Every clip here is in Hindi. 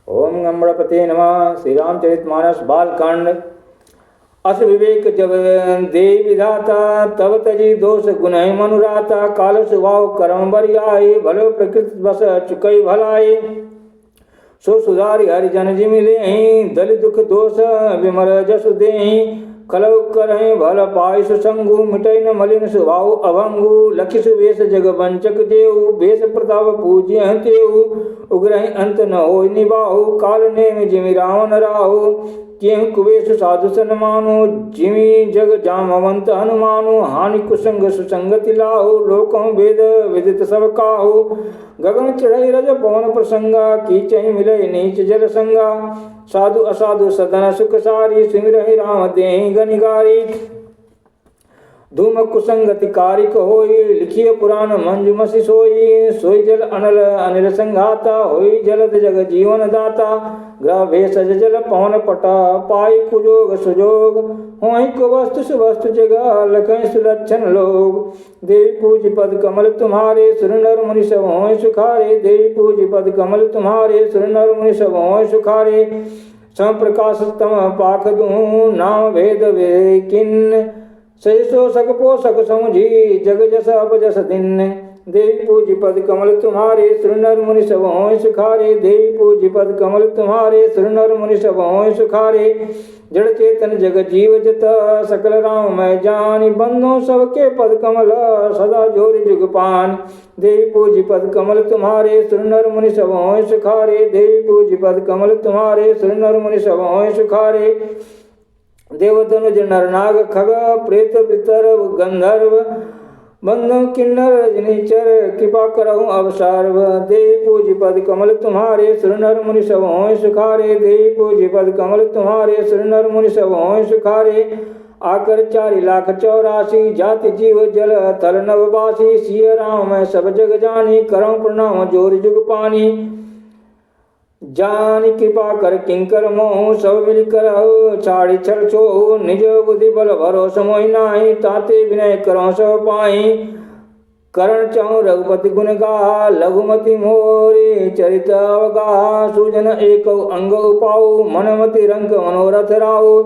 ओम गणपते नमः। श्री रामचरितमानस बालकांड। अस विवेक जब दे विधाता, तब तजी दोष गुण मनुराता। काल स्वभाव कर्म बरियाए, भलो प्रकृति बस चुकई भलाई। सो सुधारि हरिजन जिमिले, दल दुख दोष विमल जसु देहि। खलव करहि भल पाय सुसंगु, मिटै न मलिन स्वभाव अभंगु। लखि सुवेश जग वंचक देऊ, भेष प्रताप पूज्य तेऊ। उग्रहि अंत न होय निबाहु, काल नेम जिमि रावण राहु। केहु कुबेश साधु सन्मानु, जिमि जग जामवंत हनुमानु। हानि कुसंग सुसंगति लाहु, लोकहु वेद विदित सब काहु। गगन चढ़ई रज पवन प्रसंगा, कीचहि मिलय नीच जल संगा। साधु असाधु सदन सुख सारी, सिमरहि राम देहि गनिगारी। धूम कुसंगति कारिक होई, लिखिय पुराण मंजुमसि सोई। सोई जल अनल अनिल संघाता, होई जलद जग जीवन दाता। ग्रह भेषज जल पवन पटा, पाई कुजोग सुजोग। होई कुवस्तु सुवस्तु जगह, लखै सुलक्षण लोग। देवी पूज पद कमल तुम्हारे, सुर नर मुनि सब होय सुखारे। देवी पूज पद कमल तुम्हारे, सुर नर मुनि सब होय सुखारे। सम प्रकाश तम पाख दूं, नाम भेद वे किन्न। सो सक पोषक समझी, जग जस अब जस दिन। देवी पूज पद कमल तुम्हारे, सुर नर मुनि सब होय सुखारे। देवी पूज पद कमल तुम्हारे, सुर नर मुनि सब होय सुखारे। जड़ चेतन जग जीव जत, सकल राम मैं जानी। बंधो सबके पद कमल, सदा जोरि जुग पान। देवी पूज पद कमल तुम्हारे, सुर नर मुनि सब होय सुखारे। देवी पूज पद कमल तुम्हारे, सुर नर मुनि सब होय सुखारे। देवतनुज नर नाग खग, प्रेत पितर गंधर्व। बंधु किन्नर रजनीचर, कृपा करहु अब सार्व। देवी पूज पद कमल तुम्हारे, सुर नर मुनि सब होय सुखारे। देवी पूज पद कमल तुम्हारे, सुर नर मुनि सब होय सुखारे। आकर 4,84,000, जाति जीव जल थल नववासी। सिय राम मैं सब जग जानी, करहु प्रणाम जोर जुग पानी। जानि कृपा कर किंकर मोह, सब मिल करहु छाड़ी छल छोहु। निज बुद्धि बल भरोस मोहि नाहि, ताते विनय करहु सब पाहि। करण चाहु रघुपति गुण गा, लघुमति मोरी चरित अवगाह। सुजन एक अंग उपाऊ, मनमति रंग मनोरथ राऊ।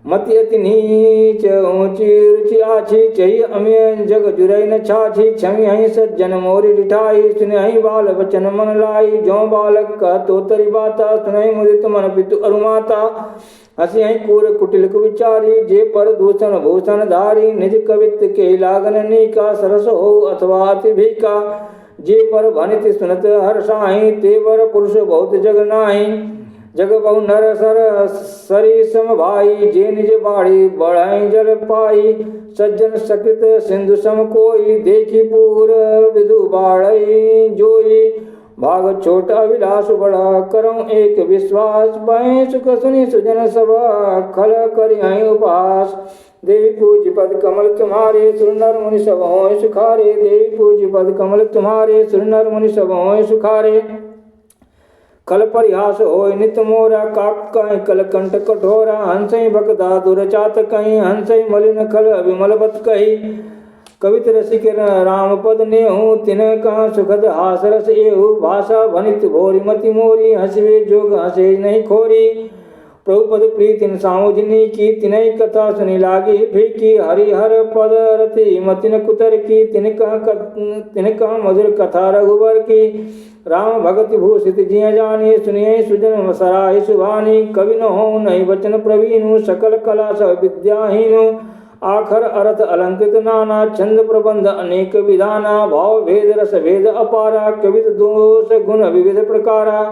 मति अति नीच ऊंची रुचि आछी, चही अमिय जग जुरई न छाछी। छमि हई सज्जन मोरि डिठाई, सुनहि बाल बचन मन लाई। जो बालक कहतो तरि बाता, सुनहि मुदित मन पितु अरुमाता। हसी हई कूर कुटिल विचारी, जे पर दूषण भूषण धारी। निज कवित्व के लागन नीका, सरस हो अथवा अति भीका। जे पर भनित सुनत हर्षाहि, ते वर पुरुष बहुत जग नाही। जग बहु नर सर सरी सम भाई, जे निज बाड़ी बढ़ाई जल पाई। सज्जन सकृत सिंधु सम कोई, देखी पूर विदु बाढ़ई जोई। भाग छोट अभिलाष बड़ा, करऊं एक विश्वास। पाए सुख सुनि सुजन सभा, खल करिहै उपहास। देवी पूज पद कमल तुम्हारे, सुर नर मुनि सब होय सुखारे। देवी पूज पद कमल तुम्हारे, सुर नर मुनि सब होय सुखारे। कल परिहास होय नित मोरा, काक कहीं कल कंठ कठोरा। हंसई भक्ता दुरचात कहीं, हंसई मलिन खल विमल बत कही। कवित रसिक राम पद नेहु, तिन्ह कहाँ सुखद हास रस एहु। भाषा भनित भोरी मति मोरी, हंसवे जोग हंसे नहीं खोरी। प्रभुपद प्रीतिन सामुजनी की, तिनहि कथा सुनि लागी फीकी। हरिहर पद रति मतिन कुतर की, तिनका मधुर कथा रघुवर की। राम भगति भूषित जिय जानी, सुनिय सुजन सराहि सुभानी। कवि न हो नहीं वचन प्रवीणु, सकल कला सब विद्याहीनु। आखर अर्थ अलंकृत नाना, छंद प्रबंध अनेक विधाना। भाव भेद रस भेद अपारा, कवित दोष गुण विविध प्रकारा।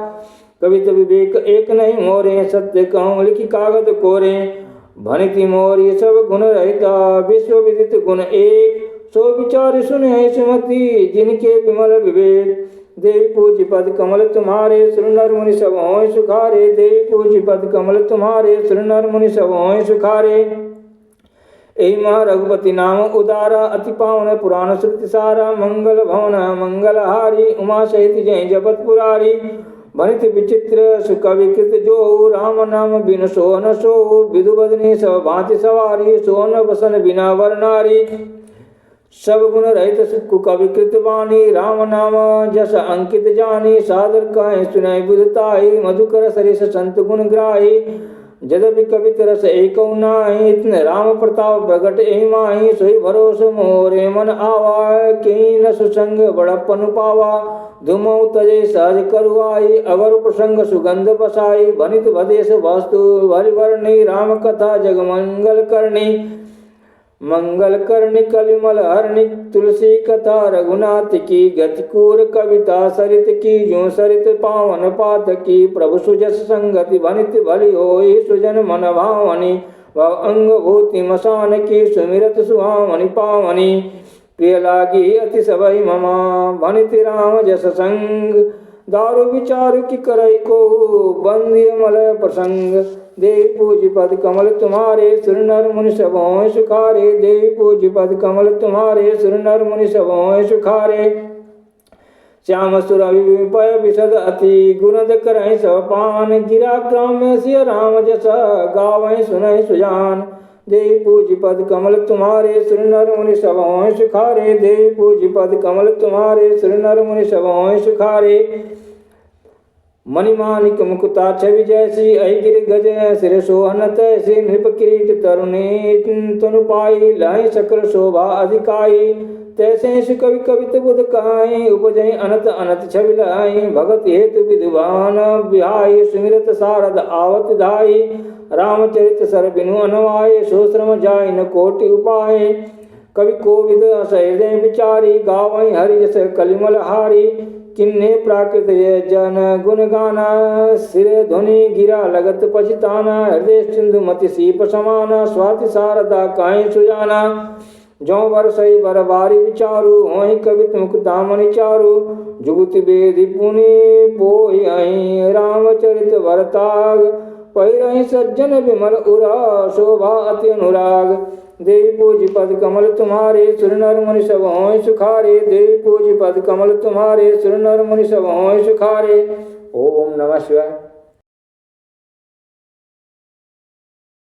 कवित विवेक एक नहीं मोरे, सत्य कहूँ लिखि कागज कोरे। भनिति मोरी सब गुण रहता, विश्व विदित गुण एक। सो विचार सुने सुमति, जिनके विमल विवेक। देवी पूज पद कमल तुम्हारे, सुर नर मुनि सब होय सुखारे। देवी पूज पद कमल तुम्हारे, सुर नर मुनि सब होय सुखारे। एहि मह रघुपति नाम उदारा, अति पावन पुराण श्रुति सारा। मंगल भवन मंगलहारी, उमा सहित जय जपत पुरारी। भनित विचित्र सुकविकृत जो, राम नाम बिन सोहन सो। विदु बदनी सब भांति सवारी, सोहन बसन बिना वर नारी। सब गुण रहित कवि कृत वाणी, राम नाम जस अंकित जानी, सादर कहे सुनय बुधताई, मधुकर सरिस संत गुण ग्राही, जदपि कवित रस एकौ नाहि, राम प्रताप प्रगट एहि माहि, सोई भरोस मोरे मन आवा, केहि न सुसंग बड़प्पन पावा, धुमौ तजे सहज करुआई, अवर प्रसंग सुगंध बसाई, भनित भदेश वास्तु भरिवर्णी, राम कथा जग मंगल करनी, मंगल करनी कलिमल हरणी, तुलसी कथा रघुनाथ की, गतिकूर कविता सरित की, जो सरित पावन पात की, प्रभु सुजस संगति भनित भली होई, सुजन मन भावनी, वह अंग भूति मसान की, सुमिरत सुहावनी पावनी, प्रिय लागी अति सबई ममा, भनित राम जस संग, दारु विचारु की करई को, बंदिय मलय प्रसंग, देवी पूज पद कमल तुम्हारे, सुर नर मुनि सब होय सुखारे, देवी पूज पद कमल तुम्हारे, सुर नर मुनि सब होय सुखारे, श्याम सुर विपय विशद अति, गुणद करहि सब पान, गिरा ग्राम्य सिय राम जस, गावहि सुनहि सुजान, देवी पूज पद कमल तुम्हारे, सुर नर मुनि सब होय सुखारे, देवी पूज पद कमल तुम्हारे, सुर नर मुनि सब होय सुखारे, मणिमाणिक मुकुता छवि जैसी, अहिगिर गज सिर सोहन तैसी, नृप किरीट तरुणी तनु पाई, लहि सकल शोभा अधिकाई, तैसे सुकवि कवित बुध काई, उपजहि अनत अनत छवि लाई, भगत हेतु विद्वान बिहाई, सुमिरत सारद आवत धाई, रामचरित सर बिनु अनवाय, सो श्रम जाय न कोटि उपाय, कवि कोविद हृदय विचारी, गावहि हरि जस कलिमल हारी, किन्ने प्राकृत जन गुण गाना, सिर ध्वनि गिरा लगत पछताना, हृदय सिंधु मति सीप समाना, स्वाति शारदा काहि सुजाना, जो बरसई बर बारी विचारु, होहि कवित मुक्तामणि चारु, जुगुति वेदि पुनि पोहि अहि, रामचरित भरताग, पहिरहि सज्जन विमल उरा, शोभा अति अनुराग, देवी पूज पद कमल तुम्हारे, सुर नर मुनि सब होय सुखारे, देवी पूज पद कमल तुम्हारे, सुर नर मुनि सब होय सुखारे। ओम नमः शिवाय।